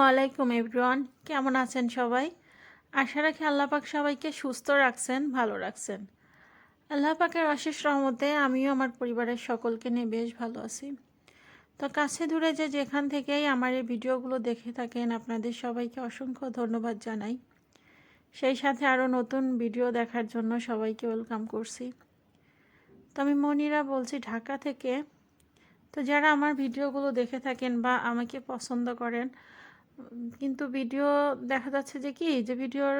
আলাইকুম এভরিওয়ান, কেমন আছেন সবাই? আশা রাখি আল্লাহ পাক সবাইকে সুস্থ রাখছেন, ভালো রাখছেন। আল্লাহ পাকের অশেষ রহমতে আমিও আমার পরিবারের সকলকে নিয়ে বেশ ভালো আছি। তো কাছে দূরে যে যেখান থেকেই আমার এই ভিডিওগুলো দেখে থাকেন, আপনাদের সবাইকে অসংখ্য ধন্যবাদ জানাই। সেই সাথে আরও নতুন ভিডিও দেখার জন্য সবাইকে ওয়েলকাম করছি। তো আমি মনিরা বলছি ঢাকা থেকে। তো যারা আমার ভিডিওগুলো দেখে থাকেন বা আমাকে পছন্দ করেন, কিন্তু ভিডিও দেখা যাচ্ছে যে কি যে ভিডিওর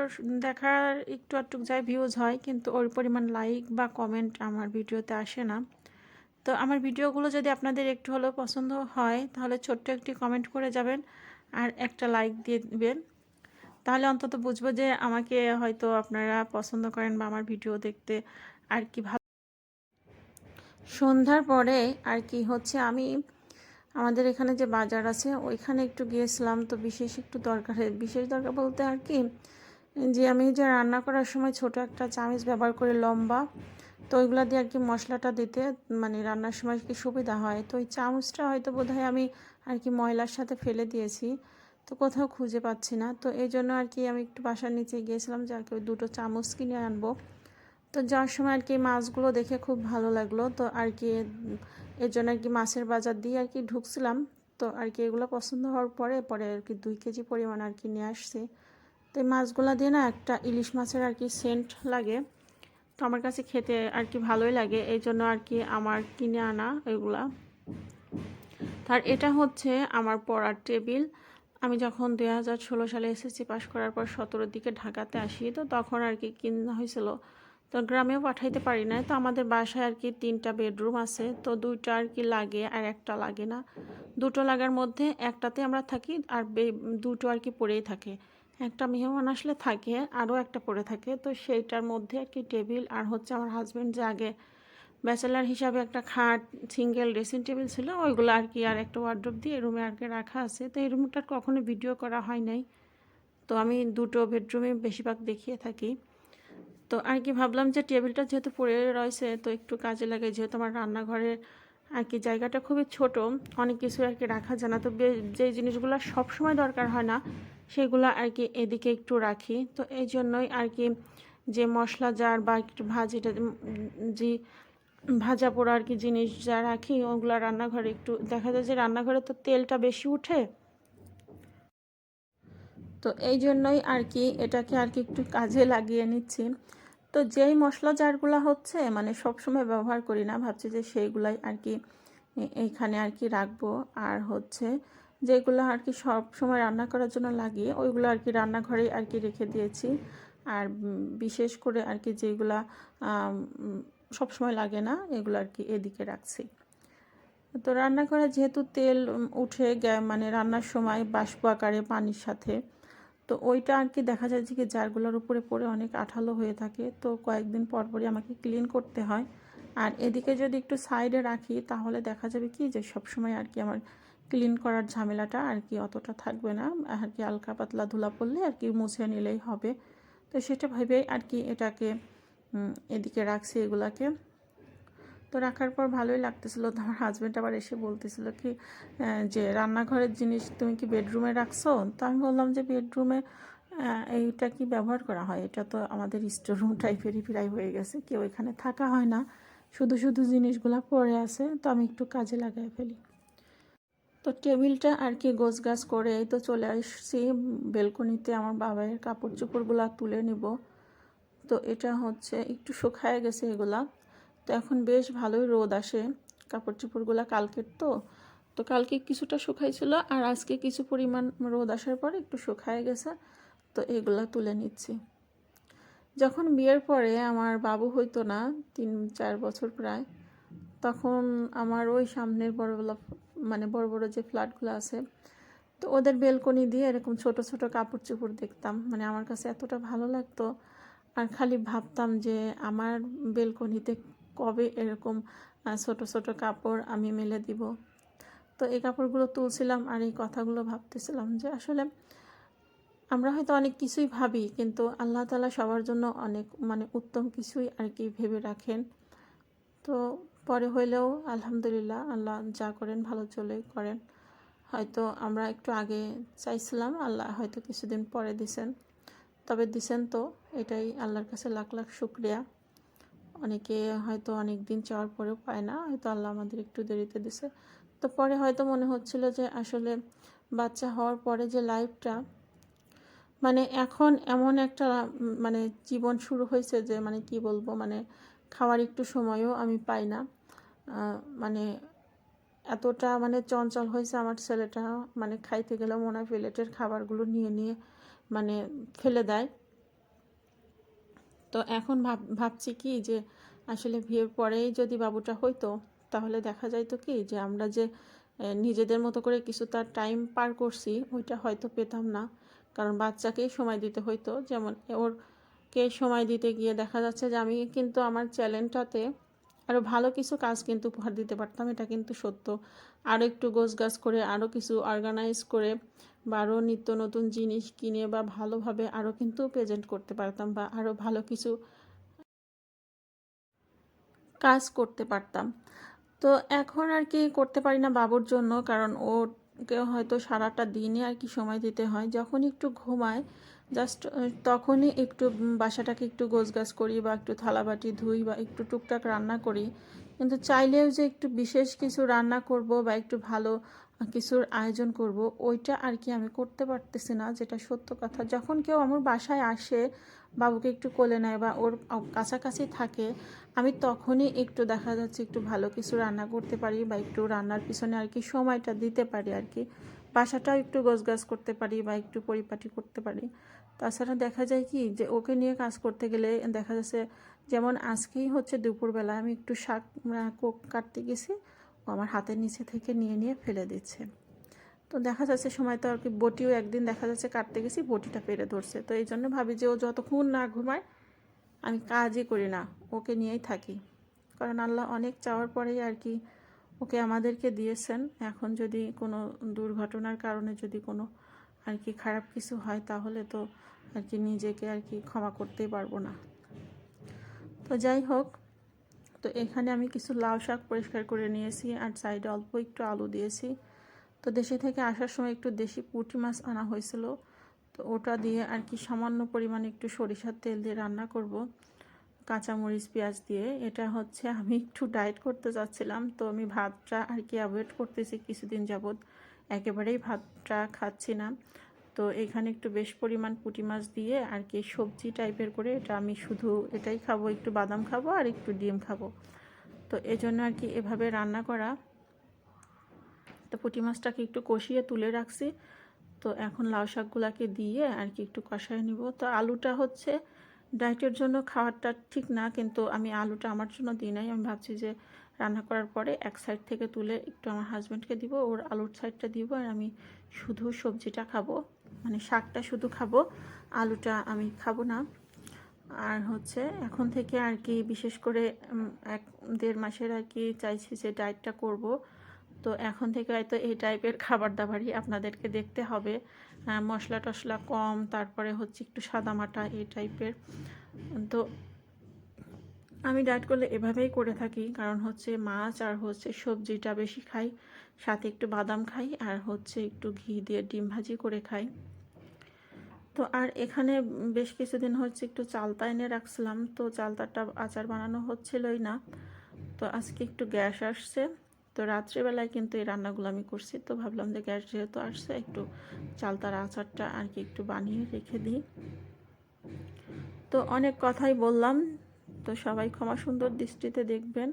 দেখার একটু আধটু যায় ভিউজ হয়, কিন্তু ওই পরিমাণ লাইক বা কমেন্ট আমার ভিডিওতে আসে না। তো আমার ভিডিওগুলো যদি আপনাদের একটু হলেও পছন্দ হয় তাহলে ছোট্ট একটি কমেন্ট করে যাবেন আর একটা লাইক দিয়ে দিবেন। তাহলে অন্তত বুঝবো যে আমাকে হয়তো আপনারা পছন্দ করেন বা আমার ভিডিও দেখতে আর কি ভালো। সন্ধ্যার পরে আর কি হচ্ছে, আমি আমাদের এখানে যে বাজার আছে ওইখানে একটু গিয়েছিলাম। তো বিশেষ দরকার বলতে আর কি, যে আমি যে রান্না করার সময় ছোট একটা চামচ ব্যবহার করি লম্বা, তো ওইগুলো দিয়ে আর কি মশলাটা দিতে মানে রান্নার সময় কি সুবিধা হয়। তো ওই চামচটা হয়তো বোধহয় আমি আর কি ময়লার সাথে ফেলে দিয়েছি, তো কোথাও খুঁজে পাচ্ছি না। তো এই জন্য আর কি আমি একটু বাসার নিচে গিয়েছিলাম যে আর কি ওই দুটো চামচ কিনে আনবো। তো যাওয়ার সময় আর কি মাছগুলো দেখে খুব ভালো লাগলো, তো আর কি এর জন্য আর কি মাছের বাজার দিয়ে আর কি ঢুকছিলাম। তো আর কি এগুলো পছন্দ হওয়ার পরে পরে আর কি 2 কেজি পরিমাণ আর কি নিয়ে আসছি। তো এই মাছগুলো দিয়ে না একটা ইলিশ মাছের আর কি সেন্ট লাগে, তো আমার কাছে খেতে আর কি ভালোই লাগে, এই জন্য আর কি আমার কিনে আনা এগুলা। তার এটা হচ্ছে আমার পড়ার টেবিল। আমি যখন 2016 সালে এসএসসি পাস করার পর 17-র দিকে ঢাকাতে আসি, তো তখন আর কি কিনা হয়েছিল। তো গ্রামেও পাঠাইতে পারি না, তো আমাদের বাসায় আর কি 3টা বেডরুম আছে, তো 2টা আর কি লাগে আর একটা লাগে না। 2টো লাগার মধ্যে একটাতে আমরা থাকি আর 2টো আর কি পড়েই থাকে। একটা মেহমান আসলে থাকে, আরও একটা পড়ে থাকে। তো সেইটার মধ্যে আর কি টেবিল আর হচ্ছে আমার হাজব্যান্ড যে আগে ব্যাচেলার হিসাবে একটা খাট, সিঙ্গেল ড্রেসিং টেবিল ছিল, ওইগুলো আর কি আর একটা ওয়ার্ড্রোব দিয়ে রুমে আর কি রাখা আছে। তো এই রুমটার কখনো ভিডিও করা হয় নাই, তো আমি 2টো বেডরুমে বেশিরভাগ দেখিয়ে থাকি। তো আর কি ভাবলাম যে টেবিলটা যেহেতু পড়ে রয়েছে তো একটু কাজে লাগে, যেহেতু আমার রান্নাঘরের আর কি জায়গাটা খুবই ছোট, অনেক কিছু আর কি রাখা যায় না। তো যে জিনিসগুলো সব সময় দরকার হয় না সেগুলো আর কি এদিকে একটু রাখি। তো এই জন্যই আর কি যে মশলা জার বা একটু যে ভাজা পোড়া আর কি জিনিস যা রাখি ওগুলো রান্নাঘরে, একটু দেখা যায় যে রান্নাঘরে তো তেলটা বেশি উঠে, তো এই জন্যই আর কি এটাকে আর কি একটু কাজে লাগিয়ে নিচ্ছি। তো যেই মশলা জারগুলো হচ্ছে মানে সব সময় ব্যবহার করি না, ভাবছি যে সেইগুলাই আর কি এইখানে আর কি রাখবো। আর হচ্ছে যেগুলো আর কি সব সময় রান্না করার জন্য লাগে ওইগুলো আর কি রান্নাঘরে আর কি রেখে দিয়েছি। আর বিশেষ করে আর কি যেগুলা সব সময় লাগে না এগুলো আর কি এদিকে রাখছি। তো রান্নাঘরে যেহেতু তেল উঠে মানে রান্নার সময় বাষ্প আকারে পানির সাথে, তো ওইটা আর কি দেখা যায় যে জারগুলোর উপরে পড়ে অনেক আঠালো হয়ে থাকে, তো কয়েকদিন পর পরই আমাকে ক্লিন করতে হয়। আর এদিকে যদি একটু সাইডে রাখি তাহলে দেখা যাবে কি যে সবসময় আর কি আমার ক্লিন করার ঝামেলাটা আর কি অতটা থাকবে না, আর কি হালকা পাতলা ধুলা পড়লে আর কি মুছে নিলেই হবে। তো সেটা ভেবেই আর কি এটাকে এদিকে রাখছি এগুলাকে। তো রাখার পর ভালোই লাগতেছিল। তো আমার হাজব্যান্ড আবার এসে বলতেছিল কি যে রান্নাঘরের জিনিস তুমি কি বেডরুমে রাখছো? তো আমি বললাম যে বেডরুমে এইটা কি ব্যবহার করা হয়, এটা তো আমাদের স্টোর রুম টাইপেরই প্রায় হয়ে গেছে, কেউ এখানে থাকা হয় না, শুধু শুধু জিনিসগুলো পড়ে আছে, তো আমি একটু কাজে লাগাই ফেলি। তো টেবিলটা আর কি গোছগাছ করে এই তো চলে আসছি বেলকনিতে আমার বাবার কাপড় চোপড়গুলো তুলে নিব। তো এটা হচ্ছে একটু শুকায় গেছে এগুলা, তো এখন বেশ ভালোই রোদ আসে। কাপড় চোপড়গুলো কালকের তো তো কালকে কিছুটা শুকাইছিল আর আজকে কিছু পরিমাণ রোদ আসার পরে একটু শুকায় গেছে। তো এগুলা তুলে নিচ্ছি। যখন বিয়ের পরে আমার বাবু হইতো না, 3-4 বছর প্রায়, তখন আমার ওই সামনের বড় বড় যে ফ্ল্যাটগুলো আছে, তো ওদের বেলকনি দিয়ে এরকম ছোট ছোট কাপড় চোপড় দেখতাম, মানে আমার কাছে এতটা ভালো লাগতো। আর খালি ভাবতাম যে আমার বেলকনিতে কবে এরকম ছোট ছোট কাপড় আমি মেলে দিব। তো এই কাপড়গুলো তুলছিলাম আর এই কথাগুলো ভাবতেছিলাম যে আসলে আমরা হয়তো অনেক কিছুই ভাবি, কিন্তু আল্লাহ তাআলা সবার জন্য অনেক মানে উত্তম কিছুই আর কি ভেবে রাখেন। তো পরে হইলেও আলহামদুলিল্লাহ, আল্লাহ যা করেন ভালো চলে করেন। হয়তো আমরা একটু আগে চাইছিলাম, আল্লাহ হয়তো কিছুদিন পরে দিছেন, তবে দিছেন তো এটাই আল্লাহর কাছে লাখ লাখ শুক্রিয়া। অনেকে হয়তো অনেক দিন চাওয়ার পরেও পায় না, হয়তো আল্লাহ আমাদের একটু দেরিতে দিছে। তো পরে হয়তো মনে হচ্ছিল যে আসলে বাচ্চা হওয়ার পরে যে লাইফটা, মানে এখন এমন একটা মানে জীবন শুরু হয়েছে যে মানে কি বলবো, মানে খাওয়ার একটু সময়ও আমি পাই না। মানে এতটা মানে চঞ্চল হয়েছে আমার ছেলেটা, মানে খাইতে গেলে মনে হয় প্লেটের খাবারগুলো নিয়ে নিয়ে মানে ফেলে দেয়। তো এখন ভাবছি কি যে আসলে বিয়ের পরেই যদি বাবুটা হইতো, তাহলে দেখা যাইতো কি যে আমরা যে নিজেদের মতো করে কিছু তার টাইম পার করছি ওইটা হয়তো পেতাম না। কারণ বাচ্চাকেই সময় দিতে হইতো, যেমন ওরকে সময় দিতে গিয়ে দেখা যাচ্ছে যে আমি কিন্তু আমার চ্যানেলটাতে আরও ভালো কিছু কাজ কিন্তু উপহার দিতে পারতাম, এটা কিন্তু সত্য। আরও একটু গোছগাছ করে, আরও কিছু অর্গানাইজ করে, বা আরও নিত্য নতুন জিনিস কিনে বা ভালোভাবে আরও কিন্তু প্রেজেন্ট করতে পারতাম, বা আরও ভালো কিছু কাজ করতে পারতাম। তো এখন আর কি করতে পারি না বাবুর জন্য, কারণ ওকে হয়তো সারাটা দিনে আর কি সময় দিতে হয়। যখন একটু ঘুমায় জাস্ট তখনই একটু বাসাটাকে একটু গোছগাছ করি, বা একটু থালাবাটি ধুই, বা একটু টুকটাক রান্না করি। কিন্তু চাইলেও যে একটু বিশেষ কিছু রান্না করব বা একটু ভালো কিছুর আয়োজন করব, ওইটা আর কি আমি করতে পারতেছি না, যেটা সত্য কথা। যখন কেউ আমার বাসায় আসে, বাবুকে একটু কোলে নেয় বা ওর কাছাকাছি থাকে, আমি তখনই একটু দেখা যাচ্ছে একটু ভালো কিছু রান্না করতে পারি, বা একটু রান্নার পিছনে আর কি সময়টা দিতে পারি আর কি। বাসাটাও একটু গোছগাছ করতে পারি বা একটু পরিপাটি করতে পারি। তাছাড়া দেখা যায় কি যে ওকে নিয়ে কাজ করতে গেলে দেখা যাচ্ছে, যেমন আজকেই হচ্ছে দুপুরবেলা আমি একটু শাক কাটতে গেছি, ও আমার হাতের নিচে থেকে নিয়ে নিয়ে ফেলে দিচ্ছে। তো দেখা যাচ্ছে সময় তো আর কি বটিও একদিন দেখা যাচ্ছে কাটতে গেছি, বটিটা পেরে ধরছে। তো এই জন্য ভাবি যে ও যতক্ষণ না ঘুমায় আমি কাজই করি না, ওকে নিয়েই থাকি। কারণ আল্লাহ অনেক চাওয়ার পরেই আর কি ওকে আমাদেরকে দিয়েছেন। এখন যদি কোনো দুর্ঘটনার কারণে যদি কোনো আর কি খারাপ কিছু হয়, তাহলে তো আর কি নিজেকে আর কি ক্ষমা করতেই পারবো না। তো যাই হোক, তো এখানে আমি কিছু লাউ শাক পরিষ্কার করে নিয়েছি, আর সাইডে অল্প একটু আলু দিয়েছি। তো দেশে থেকে আসার সময় একটু দেশি পুঁটি মাছ আনা হয়েছিল, তো ওটা দিয়ে আর কি সামান্য পরিমাণে একটু সরিষার তেল দিয়ে রান্না করব, কাঁচামরিচ পেঁয়াজ দিয়ে। এটা হচ্ছে আমি একটু ডায়েট করতে চাচ্ছিলাম, তো আমি ভাতটা আর কি অ্যাভয়েড করতেছি কিছুদিন যাবৎ, একেবারেই ভাতটা খাচ্ছি না। তো এখানে একটু বেশ পরিমাণ পুঁটি মাছ দিয়ে আর কি সবজি টাইপের করে, এটা আমি শুধু এটাই খাবো, একটু বাদাম খাবো আর একটু ডিম খাবো। তো এজন্য আর কি এভাবে রান্না করা। তো পুঁটি মাছটাকে একটু কষিয়ে তুলে রাখছি। তো এখন লাউ শাকগুলোকে দিয়ে আর কি একটু কষায় নিব। তো আলুটা হচ্ছে ডায়েটের জন্য খাওয়াটা ঠিক না, কিন্তু আমি আলুটা আমার জন্য দিই নাই। আমি ভাবছি যে রান্না করার পরে এক সাইড থেকে তুলে একটু আমার হাজব্যান্ডকে দিব, ওর আলুর সাইডটা দিব, আর আমি শুধু সবজিটা খাবো, মানে শাকটা শুধু খাবো, আলুটা আমি খাবো না। আর হচ্ছে এখন থেকে আর কি বিশেষ করে 1-1.5 মাসের আর কি চাইছি যে ডায়েটটা করব। তো এখন থেকে হয়তো এই টাইপের খাবার দাবারই আপনাদেরকে দেখতে হবে, মশলা টশলা কম, তারপরে হচ্ছে একটু সাদামাটা এই টাইপের। তো আমি ডায়েট করলে এভাবেই করে থাকি, কারণ হচ্ছে মাছ আর হচ্ছে সবজিটা বেশি খাই, সাথে একটু বাদাম খাই, আর হচ্ছে একটু ঘি দিয়ে ডিম ভাজি করে খাই। তো আর এখানে বেশ কিছুদিন হচ্ছে একটু চালতা এনে রাখছিলাম, তো চালতাটা আচার বানানো হচ্ছিলই না। তো আজকে একটু গ্যাস আসছে, তো রাত্রিবেলায় কিন্তু এই রান্নাগুলো আমি করছি। তো ভাবলাম যে গ্যাস যেহেতু আসছে, একটু চালতার আচারটা আর কি একটু বানিয়ে রেখে দিই। তো অনেক কথাই বললাম, তো সবাই ক্ষমা সুন্দর দৃষ্টিতে দেখবেন।